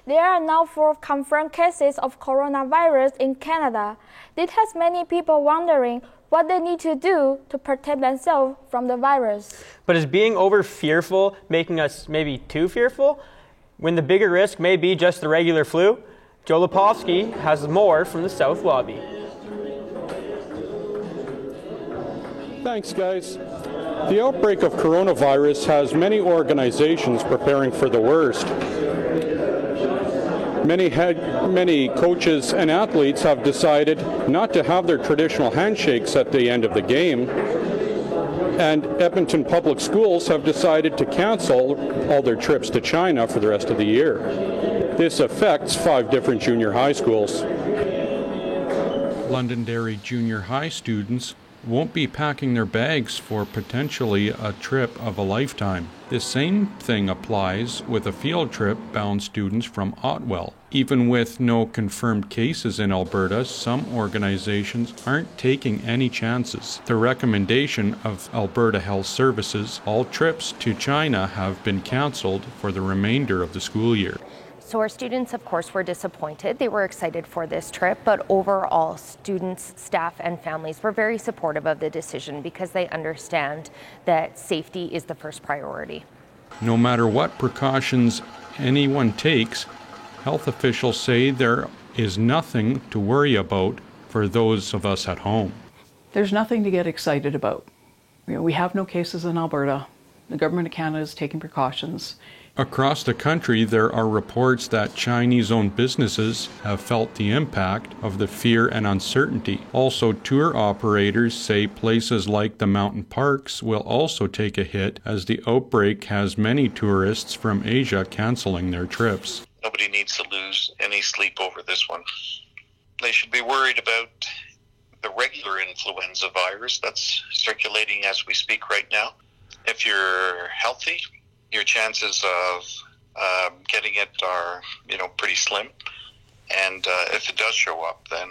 There are now 4 confirmed cases of coronavirus in Canada. This has many people wondering what they need to do to protect themselves from the virus. But is being over fearful making us maybe too fearful, when the bigger risk may be just the regular flu? Joe Lepofsky has more from the South Lobby. Thanks, guys. The outbreak of coronavirus has many organizations preparing for the worst. Many coaches and athletes have decided not to have their traditional handshakes at the end of the game, and Edmonton Public Schools have decided to cancel all their trips to China for the rest of the year. This affects 5 different junior high schools. Londonderry Junior High students won't be packing their bags for potentially a trip of a lifetime. The same thing applies with a field trip bound students from Otwell. Even with no confirmed cases in Alberta, some organizations aren't taking any chances. The recommendation of Alberta Health Services, all trips to China have been cancelled for the remainder of the school year. So our students, of course, were disappointed. They were excited for this trip, but overall, students, staff, and families were very supportive of the decision because they understand that safety is the first priority. No matter what precautions anyone takes, health officials say there is nothing to worry about for those of us at home. There's nothing to get excited about. We have no cases in Alberta. The Government of Canada is taking precautions. Across the country, there are reports that Chinese-owned businesses have felt the impact of the fear and uncertainty. Also, tour operators say places like the mountain parks will also take a hit as the outbreak has many tourists from Asia canceling their trips. Nobody needs to lose any sleep over this one. They should be worried about the regular influenza virus that's circulating as we speak right now. If you're healthy, your chances of getting it are, pretty slim. And if it does show up, then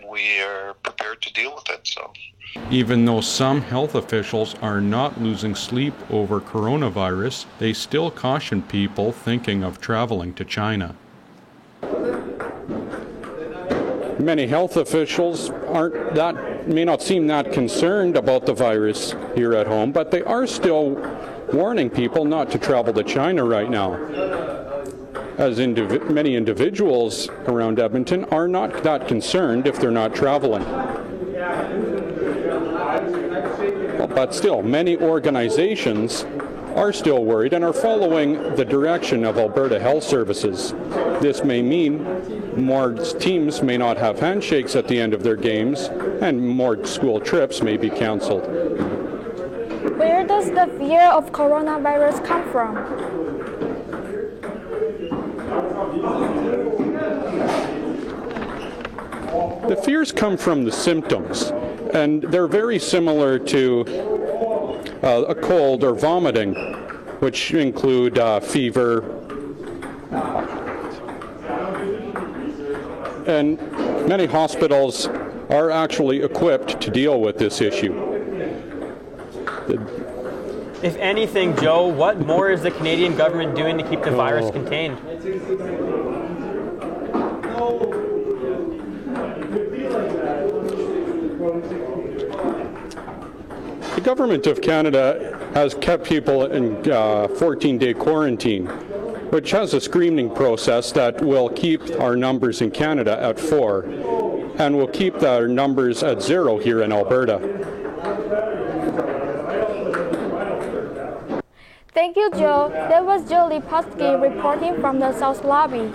we are prepared to deal with it. So, even though some health officials are not losing sleep over coronavirus, they still caution people thinking of traveling to China. Many health officials may not seem that concerned about the virus here at home, but they are still warning people not to travel to China right now, as many individuals around Edmonton are not that concerned if they're not traveling. But still, many organizations are still worried and are following the direction of Alberta Health Services. This may mean more teams may not have handshakes at the end of their games, and more school trips may be canceled. Where does the fear of coronavirus come from? The fears come from the symptoms, and they're very similar to a cold or vomiting, which include fever, and many hospitals are actually equipped to deal with this issue. If anything, Joe, what more is the Canadian government doing to keep the virus contained? The Government of Canada has kept people in 14-day quarantine, which has a screening process that will keep our numbers in Canada at 4 and will keep our numbers at 0 here in Alberta. Thank you, Joe. That was Joe Lepofsky reporting from the South Lobby.